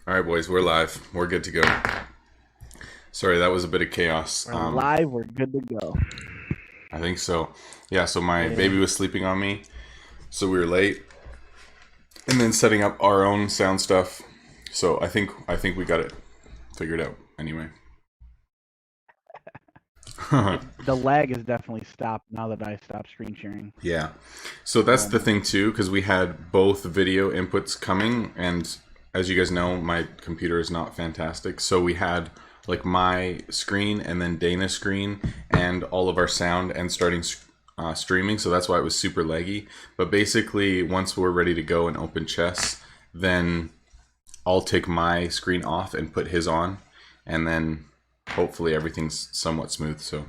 All right, boys, we're live. We're good to go. Sorry, that was a bit of chaos. We're live. We're good to go. I think so. Yeah, so my Yeah. baby was sleeping on me, so we were late, and then setting up our own sound stuff. So I think we got it figured out. Anyway. The lag is definitely stopped now that I stopped screen sharing. Yeah. So that's the thing too, because we had both video inputs coming, and as you guys know, my computer is not fantastic. So we had like my screen and then Dana's screen and all of our sound and starting streaming. So that's why it was super laggy. But basically, once we're ready to go and open chess, then I'll take my screen off and put his on, and then hopefully everything's somewhat smooth. So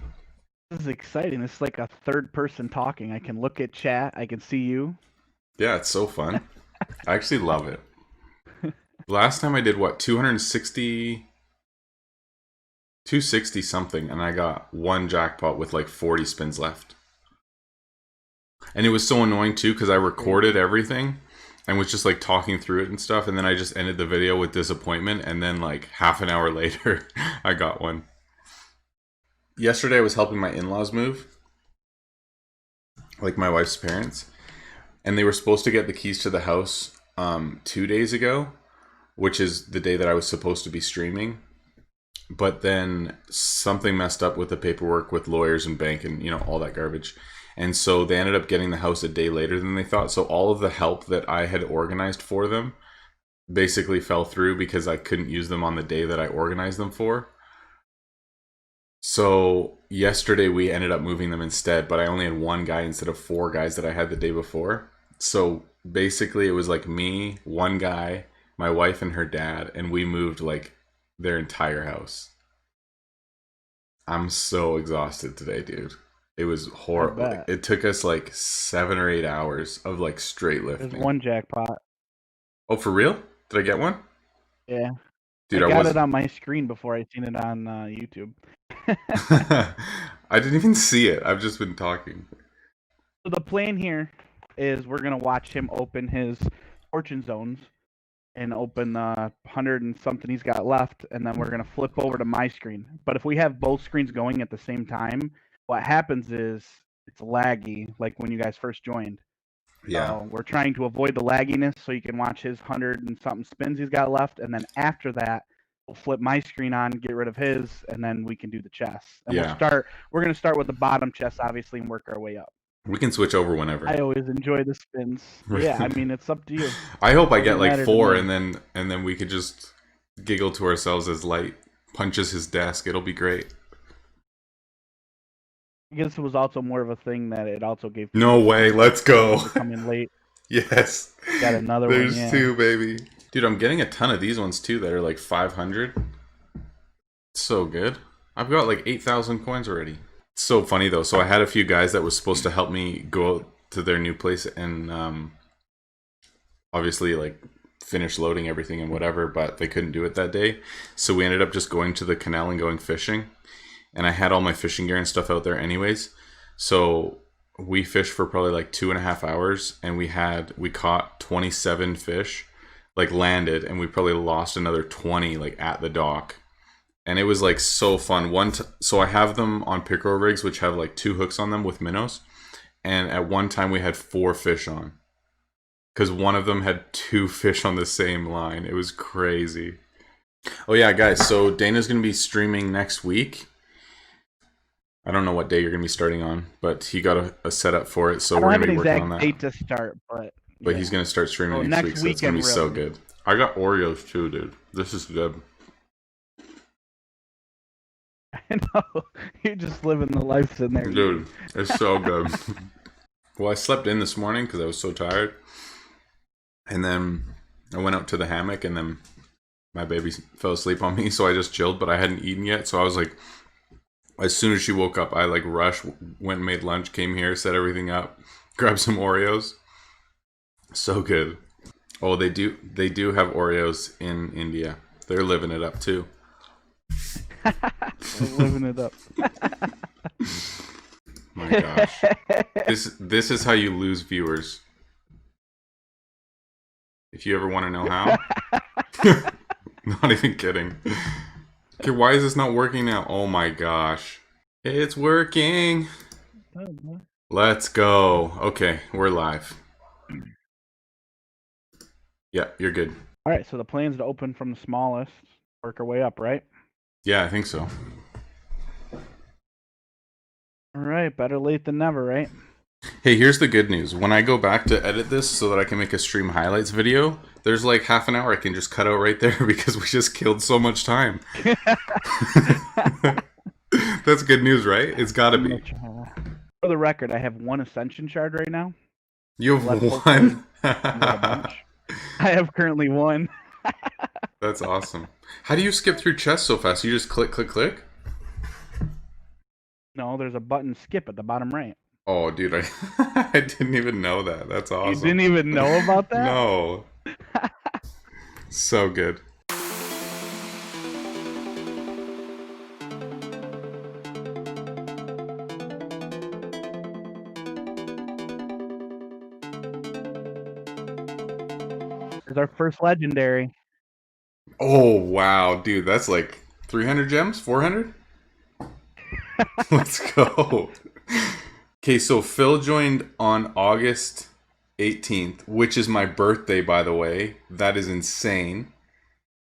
This is exciting. This is like a third person talking. I can look at chat. I can see you. yeah, it's so fun. I actually love it. Last time I did what, 260 something, and I got one jackpot with like 40 spins left. And it was so annoying too because I recorded everything and was just like talking through it and stuff, and then I just ended the video with disappointment, and then like half an hour later I got one. Yesterday I was helping my in-laws move, like my wife's parents, and they were supposed to get the keys to the house 2 days ago, which is the day that I was supposed to be streaming. But then something messed up with the paperwork with lawyers and bank and all that garbage. And so they ended up getting the house a day later than they thought. So all of the help that I had organized for them basically fell through because I couldn't use them on the day that I organized them for. So yesterday we ended up moving them instead, but I only had one guy instead of four guys that I had the day before. So basically it was like me, one guy, my wife and her dad, and we moved like their entire house. I'm so exhausted today, dude. It was horrible. It took us like 7 or 8 hours of like straight lifting. There's one jackpot. Oh, for real? Did I get one? Yeah. Dude, I got it on my screen before I seen it on YouTube. I didn't even see it. I've just been talking. So the plan here is we're gonna watch him open his fortune zones and open the 100 and something he's got left, and then we're gonna flip over to my screen. But if we have both screens going at the same time, what happens is it's laggy, like when you guys first joined. Yeah. We're trying to avoid the lagginess so you can watch his 100 and something spins he's got left, and then after that, we'll flip my screen on, get rid of his, and then we can do the chess. And we're gonna start with the bottom chess, obviously, and work our way up. We can switch over whenever. I always enjoy the spins. Yeah, I mean, it's up to you. I hope I get like 4, and then we could just giggle to ourselves as Light punches his desk. It'll be great. I guess it was also more of a thing that it also gave. No way, let's go. Come in late. Yes. Got another one. There's 2, baby. Dude, I'm getting a ton of these ones too that are like 500. So good. I've got like 8,000 coins already. It's so funny though. So I had a few guys that was supposed to help me go out to their new place and obviously like finish loading everything and whatever, but they couldn't do it that day. So we ended up just going to the canal and going fishing. And I had all my fishing gear and stuff out there anyways. So we fished for probably like 2.5 hours, and we caught 27 fish, like landed, and we probably lost another 20 like at the dock. And it was like so fun. So I have them on pickerel rigs, which have like 2 hooks on them with minnows. And at one time we had 4 fish on, because one of them had 2 fish on the same line. It was crazy. Oh yeah, guys. So Dana's gonna be streaming next week. I don't know what day you're going to be starting on, but he got a setup for it, so we're going to be working on that. I don't have an exact date to start, but yeah. He's going to start streaming next week, so it's going to be so good. I got Oreos too, dude. This is good. I know. You're just living the life in there. Dude, it's so good. Well, I slept in this morning because I was so tired. And then I went out to the hammock, and then my baby fell asleep on me, so I just chilled, but I hadn't eaten yet, so I was like... As soon as she woke up, I like rushed, went and made lunch, came here, set everything up, grabbed some Oreos. So good. Oh, they do have Oreos in India. They're living it up too. They're living it up. My gosh. This is how you lose viewers. If you ever want to know how. Not even kidding. Okay, why is this not working now? Oh my gosh. It's working. Let's go. Okay, we're live. Yeah, you're good. All right, so the plan's to open from the smallest, work our way up, right? Yeah, I think so. All right, better late than never, right? Hey, here's the good news. When I go back to edit this so that I can make a stream highlights video, there's like half an hour I can just cut out right there because we just killed so much time. That's good news, right? It's gotta be. For the record, I have one Ascension shard right now. You have one? I have currently one. That's awesome. How do you skip through chests so fast? You just click, click, click? No, there's a button skip at the bottom right. Oh, dude, I didn't even know that. That's awesome. You didn't even know about that? No. So good. It's our first legendary. Oh, wow, dude, that's like 300 gems? 400? Let's go. Okay, so Phil joined on August 18th, which is my birthday, by the way. That is insane.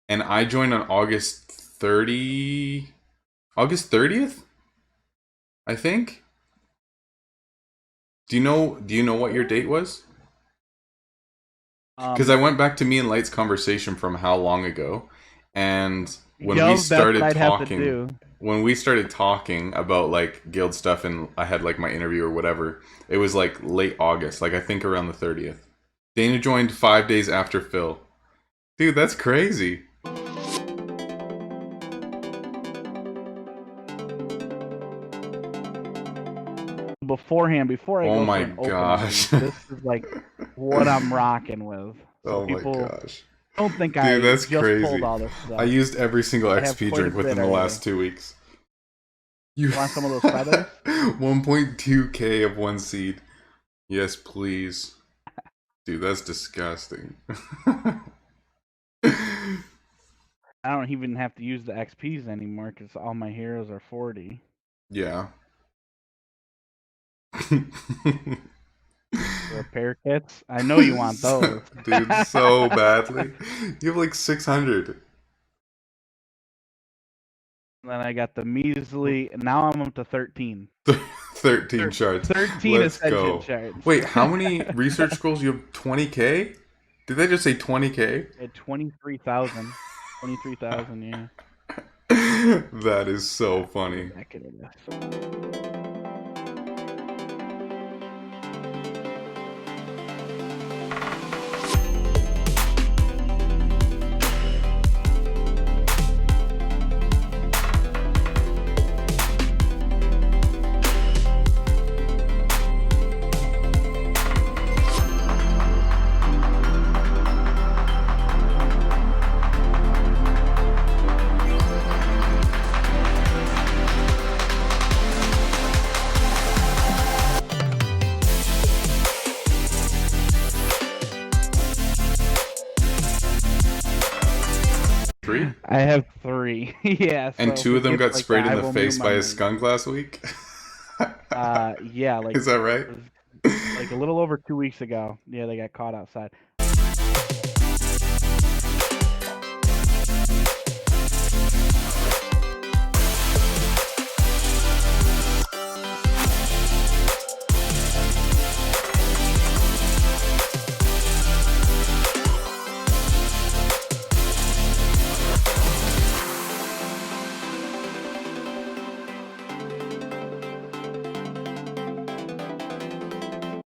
And I joined on August 30th, I think. Do you know what your date was? Because I went back to me and Light's conversation from how long ago, and when we started talking about like guild stuff, and I had like my interview or whatever, it was like late August, like I think around the 30th. Dana joined 5 days after Phil. Dude, that's crazy. Beforehand, before I oh my gosh, this is like what I'm rocking with. So oh my gosh. Don't think Dude, I that's just crazy. pulled all this stuff. I used every single XP drink within the last 2 weeks. You want some of those feathers? 1.2k of one seed. Yes, please. Dude, that's disgusting. I don't even have to use the XPs anymore because all my heroes are 40. Yeah. Repair kits? I know you want those. Dude, so badly. You have like 600. And then I got the measly. Now I'm up to 13. 13 shards. 13 Ascension shards. Wait, how many research scrolls? You have 20k? Did they just say 20k? At 23,000. 23,000, yeah. That is so funny. Back into this. 3? I have 3. Yeah. So and 2 of them got sprayed in the face by a skunk last week? Yeah. Like, is that right? Like a little over 2 weeks ago. Yeah, they got caught outside.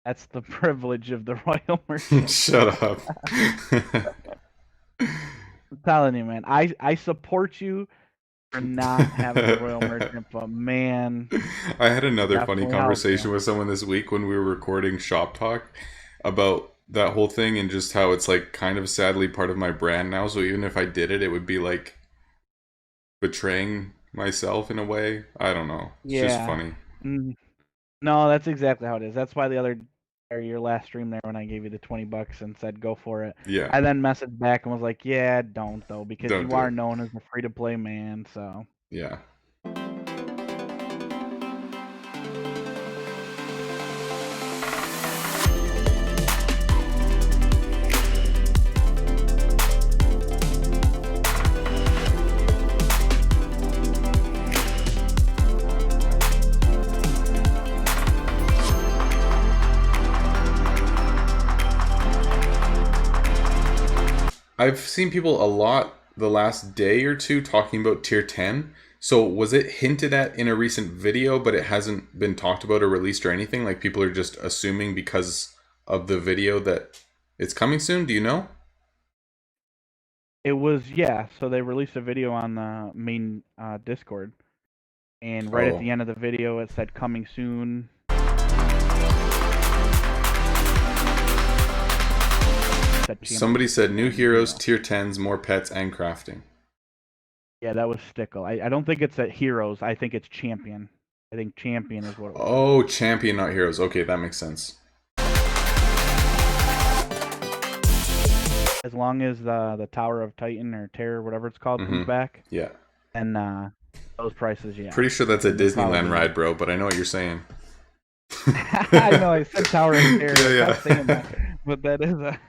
That's the privilege of the Royal Merchant. Shut up. I'm telling you, man. I support you for not having a Royal Merchant, but man. I had another funny conversation with someone this week when we were recording Shop Talk about that whole thing and just how it's like kind of sadly part of my brand now. So even if I did it, it would be like betraying myself in a way. I don't know. It's just funny. No, that's exactly how it is. That's why the other or your last stream there when I gave you the $20 and said go for it. Yeah, I then messaged back and was like, yeah, don't though, because don't you do are it. known as a free to play man. So Yeah. I've seen people a lot the last day or two talking about tier 10. So was it hinted at in a recent video, but it hasn't been talked about or released or anything? Like people are just assuming because of the video that it's coming soon? Do you know? it was, yeah. So they released a video on the main Discord, and right at Oh. the end of the video, it said coming soon. Somebody said new heroes, tier 10s, more pets, and crafting. Yeah, that was Stickle. I don't think it's at Heroes. I think it's Champion. I think Champion is what it was. Oh, champion, not heroes. Okay, that makes sense. As long as the Tower of Titan or Terror, whatever it's called, comes Mhm. back, Yeah. and those prices, yeah. Pretty sure that's a They'll probably Disneyland be- ride, bro, but I know what you're saying. I know I said Tower of Terror. Yeah, I yeah. kept saying that, but that is a.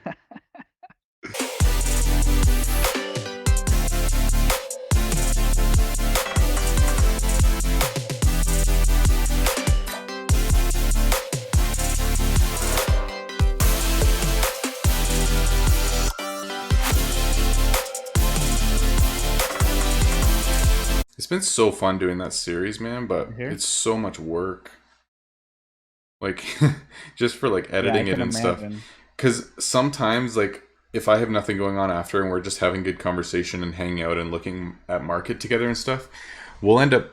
It's been so fun doing that series, man, but Here? it's so much work. Like, just for like Yeah, I editing it can and stuff. imagine. Because sometimes, like, if I have nothing going on after and we're just having good conversation and hanging out and looking at market together and stuff, we'll end up,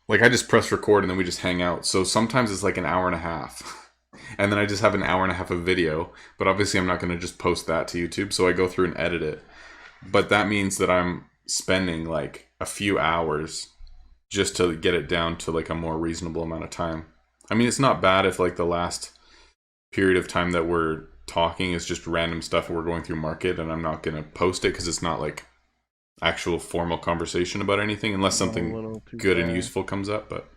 like, I just press record and then we just hang out. So sometimes it's like an hour and a half. And then I just have an hour and a half of video. But obviously, I'm not going to just post that to YouTube. So I go through and edit it. But that means that I'm spending like a few hours just to get it down to like a more reasonable amount of time. I mean, it's not bad if like the last period of time that we're talking is just random stuff we're going through market and I'm not going to post it because it's not like actual formal conversation about anything unless something good and useful comes up. But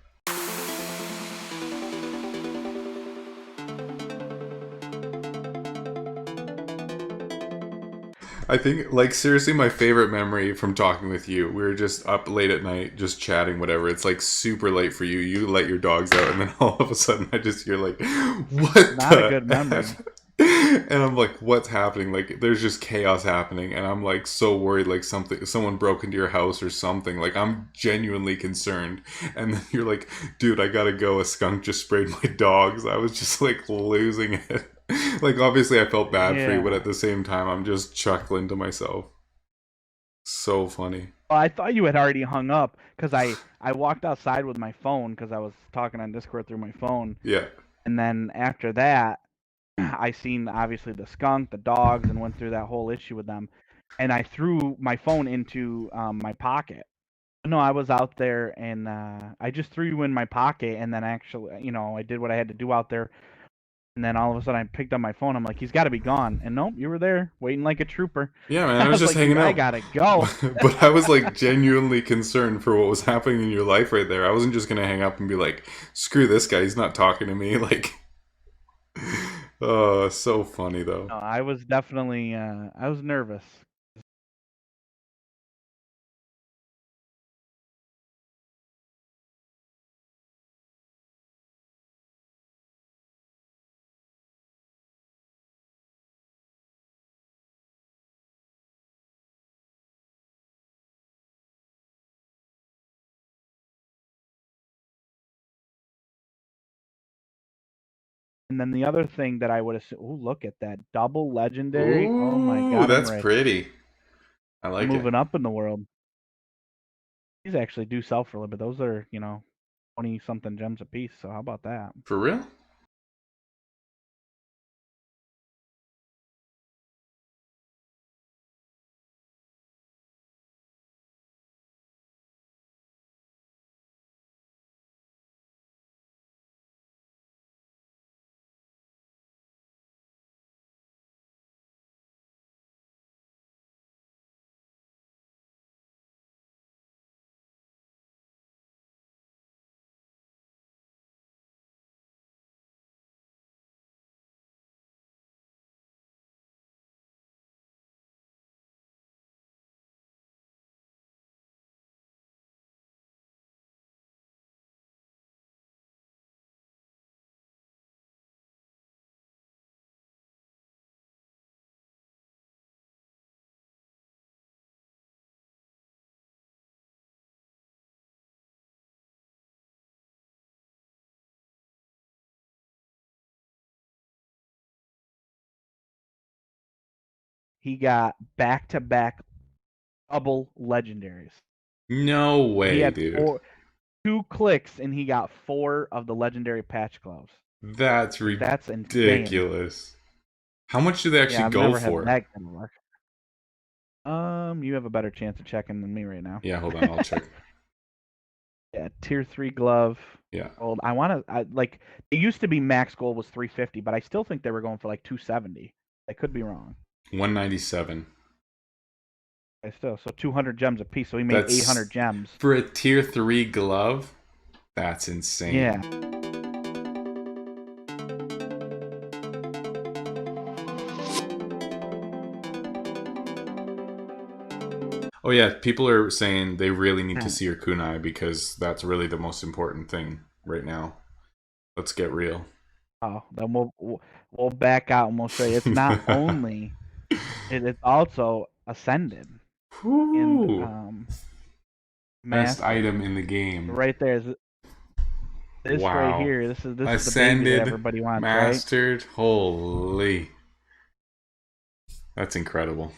I think, like, seriously, my favorite memory from talking with you, we were just up late at night, just chatting, whatever. It's like super late for you. You let your dogs out, and then all of a sudden, I just hear like, "What?" Not a good memory. F? And I'm like, "What's happening?" Like, there's just chaos happening, and I'm like so worried, like someone broke into your house or something. Like, I'm genuinely concerned. And then you're like, "Dude, I gotta go. A skunk just sprayed my dogs." I was just like losing it. Like, obviously I felt bad for you, but at the same time I'm just chuckling to myself. So funny. Well, I thought you had already hung up because I walked outside with my phone because I was talking on Discord through my phone. Yeah. And then after that, I seen obviously the skunk, the dogs, and went through that whole issue with them. And I threw my phone into my pocket. No, I was out there and I just threw you in my pocket, and then actually, I did what I had to do out there. And then all of a sudden, I picked up my phone. I'm like, he's got to be gone. And nope, you were there, waiting like a trooper. Yeah, man, I was just like, hanging out. I gotta go. But I was like genuinely concerned for what was happening in your life right there. I wasn't just gonna hang up and be like, screw this guy, he's not talking to me. Like, oh, so funny though. No, I was definitely, I was nervous. And then the other thing that I would assume, oh, look at that double legendary. Ooh, Oh my God, that's pretty. I like moving it. up in the world. These actually do sell for a little bit. Those are, 20 something gems a piece. So how about that? For real? he got back-to-back double legendaries. No He way, had dude. 2 clicks and he got 4 of the legendary patch gloves. That's Like, that's insane. ridiculous. How much do they Yeah, actually I've go never had for? that kind of luck. You have a better chance of checking than me right now. Yeah, hold on, I'll check. Yeah, tier 3 glove. Yeah. Gold. I like it used to be max gold was 350, but I still think they were going for like 270. I could be wrong. 197. So 200 gems a piece. So he made 800 That's gems. for a tier 3 glove. That's insane. Yeah. Oh yeah, people are saying they really need to see your kunai because that's really the most important thing right now. Let's get real. Oh, then we'll back out and we'll show you. It's not only it's also ascended and Best mastered. item in the game. Right there is this Wow. right here. This is the baby Ascended, that everybody wants, mastered. Right? Holy. That's incredible.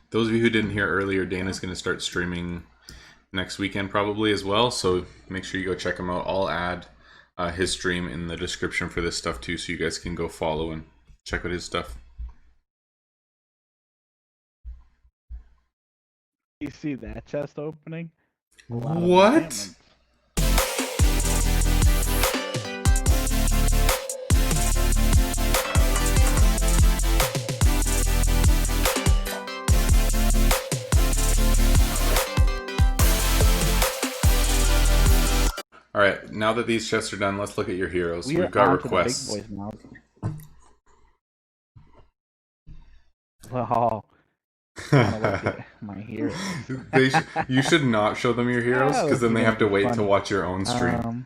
Those of you who didn't hear earlier, Dana's going to start streaming next weekend probably as well. So make sure you go check him out. I'll add his stream in the description for this stuff too, so you guys can go follow and check out his stuff. You see that chest opening? What? All right, now that these chests are done, let's look at your heroes. We've got requests. The big boys now. Oh, look at my heroes. You should not show them your heroes because then they have to wait to watch your own stream.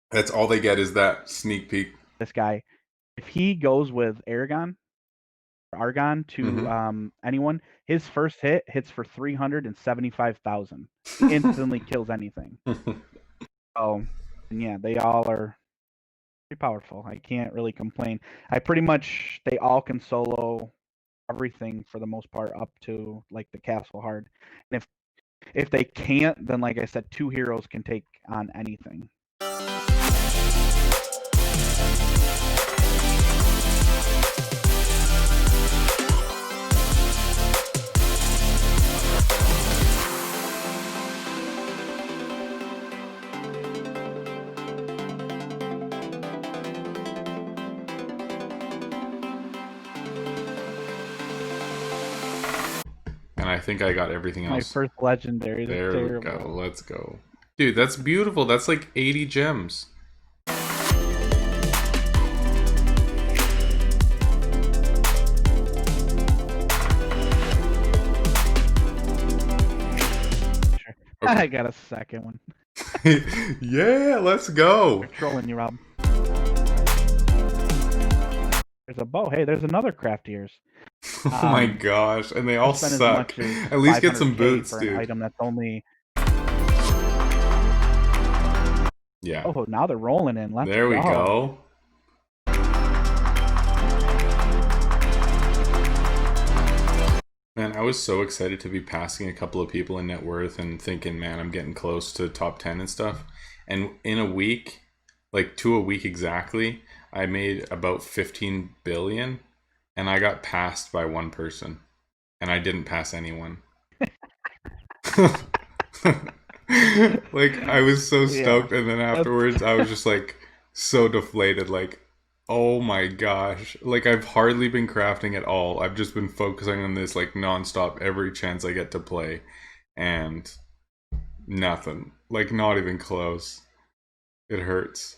That's all they get is that sneak peek. This guy, if he goes with Argon to anyone, his first hit hits for 375,000. Instantly kills anything. Oh, yeah, they all are pretty powerful. I can't really complain. They all can solo everything for the most part up to like the castle hard. And if they can't, then like I said, 2 heroes can take on anything. And I think I got everything else. My first legendary. There we go. Let's go. Dude, that's beautiful. That's like 80 gems. Okay. I got a second one. Yeah, let's go. We're trolling you, Rob. There's a bow. Hey, there's another craftiers. Oh my gosh, and they all suck. At least get some boots, dude. An item that's only. Yeah. Oh, now they're rolling in. Let's there we go. Man, I was so excited to be passing a couple of people in net worth and thinking, man, I'm getting close to top 10 and stuff. And in a week, like to a week exactly, I made about 15 billion and I got passed by one person and I didn't pass anyone. Like I was so stoked, and then afterwards I was just like so deflated, like, oh my gosh, like I've hardly been crafting at all. I've just been focusing on this like nonstop every chance I get to play, and nothing. Like, not even close. It hurts.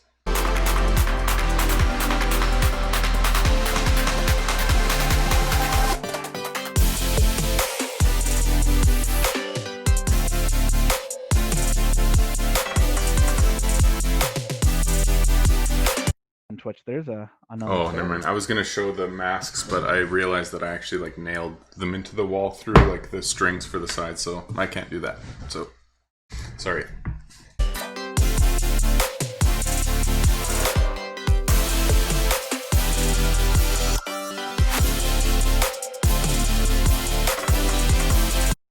On Twitch, there's another. Oh, never mind. I was gonna show the masks, but I realized that I actually like nailed them into the wall through like the strings for the side, so I can't do that. So, sorry.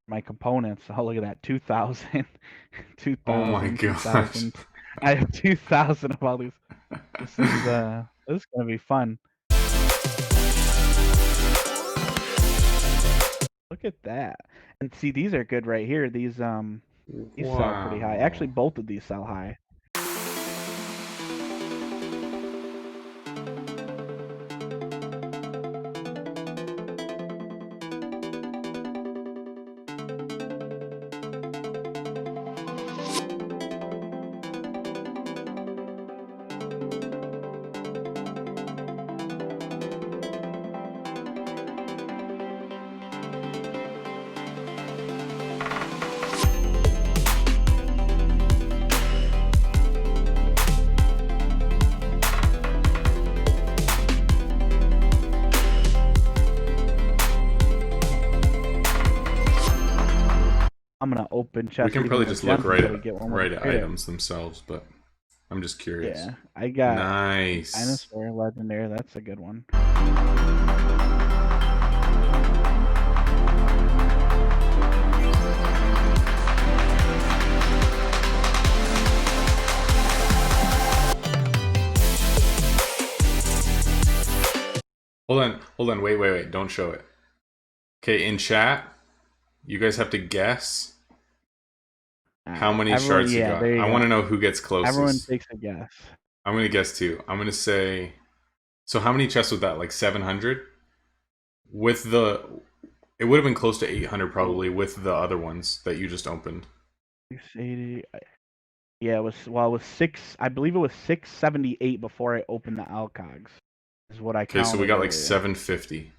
My components. Oh, look at that. 2,000. 2,000. Oh my gosh. 2,000. I have 2,000 of all these. This is gonna be fun. Look at that. And see, these are good right here. These sell pretty high. Actually, both of these sell high. I'm gonna open chest. We can probably just look right at at items themselves, but I'm just curious. Yeah, I got nice. Dinosaur Legendary. That's a good one. Hold on, wait, don't show it. Okay, in chat, you guys have to guess how many shards you got. I want to know who gets closest. Everyone takes a guess. I'm going to guess too. I'm going to say, so how many chests was that? Like 700? With the, it would have been close to 800 probably with the other ones that you just opened. 680. Yeah, it was I believe it was 678 before I opened the Alcogs. Is what I counted. Okay, so we got like 750.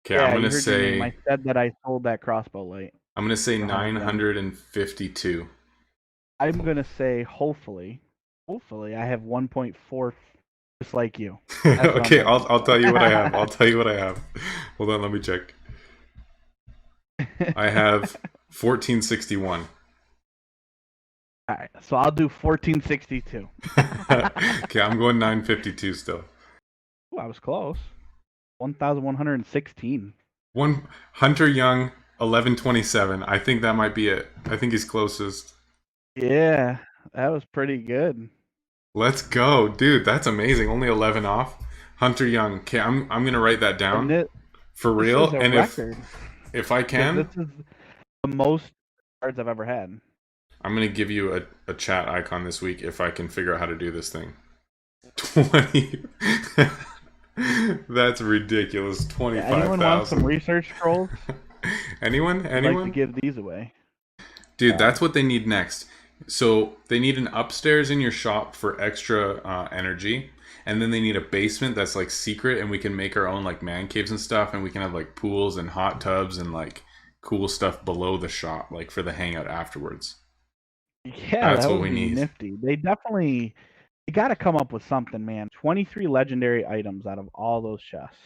Okay, yeah, I'm gonna say. I said that I sold that crossbow light. I'm gonna say 952. I'm gonna say hopefully I have 1.4, just like you. Okay, I'll tell you what I have. I'll tell you what I have. Hold on, let me check. I have 1461. All right, so I'll do 1462. Okay, I'm going 952 still. Ooh, I was close. 1,116. One Hunter Young, 1127. I think that might be it. I think he's closest. Yeah, that was pretty good. Let's go, dude. That's amazing. Only 11 off. Hunter Young. Okay, I'm gonna write that down for real. And if I can, this is the most cards I've ever had. I'm going to give you a chat icon this week if I can figure out how to do this thing. 20. That's ridiculous. 25,000. Yeah, anyone want some research scrolls? Anyone? I'd like to give these away. Dude, that's what they need next. So they need an upstairs in your shop for extra energy. And then they need a basement that's like secret, and we can make our own like man caves and stuff. And we can have like pools and hot tubs and like cool stuff below the shop, like for the hangout afterwards. Yeah, that's what we need. Nifty. They got to come up with something, man. 23 legendary items out of all those chests.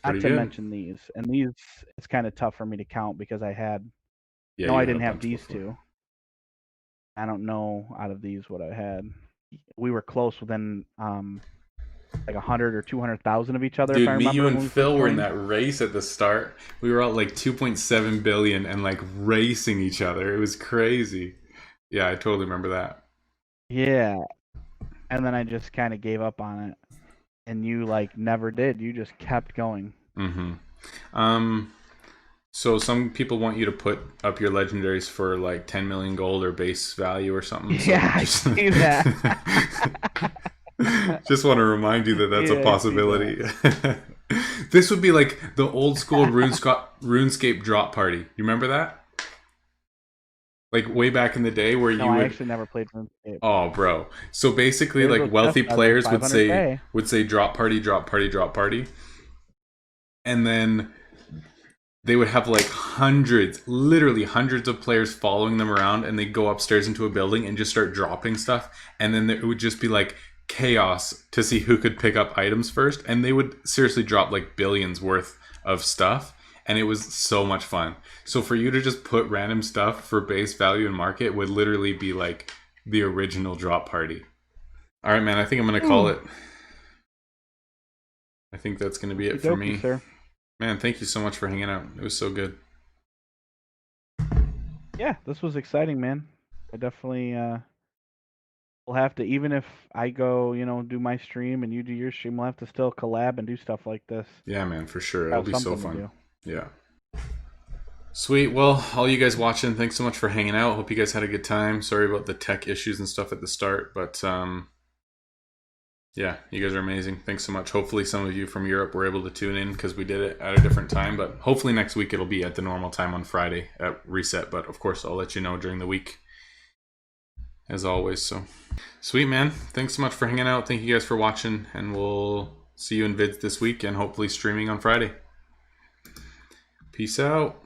Not to mention these, and these it's kind of tough for me to count because I had. Yeah, no, I didn't have these two. I don't know out of these what I had. We were close within like 100 or 200,000 of each other. Dude, if I remember, me, you, and Phil were in that race at the start. We were at like 2.7 billion and like racing each other. It was crazy. Yeah, I totally remember that. Yeah. And then I just kind of gave up on it. And you like never did. You just kept going. Mm-hmm. So some people want you to put up your legendaries for like 10 million gold or base value or something. So yeah, I see that. Just want to remind you that that's a possibility. This would be like the old school RuneScape drop party. You remember that? like way back in the day where No, you I would. actually never played RuneScape. Oh, bro. So basically, There's like those wealthy chest battles, players 500K. would say drop party, drop party, drop party, and then they would have like hundreds, literally hundreds of players following them around, and they'd go upstairs into a building and just start dropping stuff, and then it would just be like chaos to see who could pick up items first, and they would seriously drop like billions worth of stuff, and it was so much fun. So for you to just put random stuff for base value and market would literally be like the original drop party. All right, man, I think I'm gonna call it. I think that's gonna be it for me, sir. Man, thank you so much for hanging out. It was so good. Yeah, this was exciting, man. I definitely will have to, even if I go, do my stream and you do your stream, we'll have to still collab and do stuff like this. Yeah, man, for sure. It'll be so something to fun. Yeah. Sweet. Well, all you guys watching, thanks so much for hanging out. Hope you guys had a good time. Sorry about the tech issues and stuff at the start, but yeah, you guys are amazing. Thanks so much. Hopefully some of you from Europe were able to tune in because we did it at a different time, but hopefully next week it'll be at the normal time on Friday at reset, but of course I'll let you know during the week as always. So sweet, man. Thanks so much for hanging out. Thank you guys for watching, and we'll see you in vids this week and hopefully streaming on Friday. Peace out.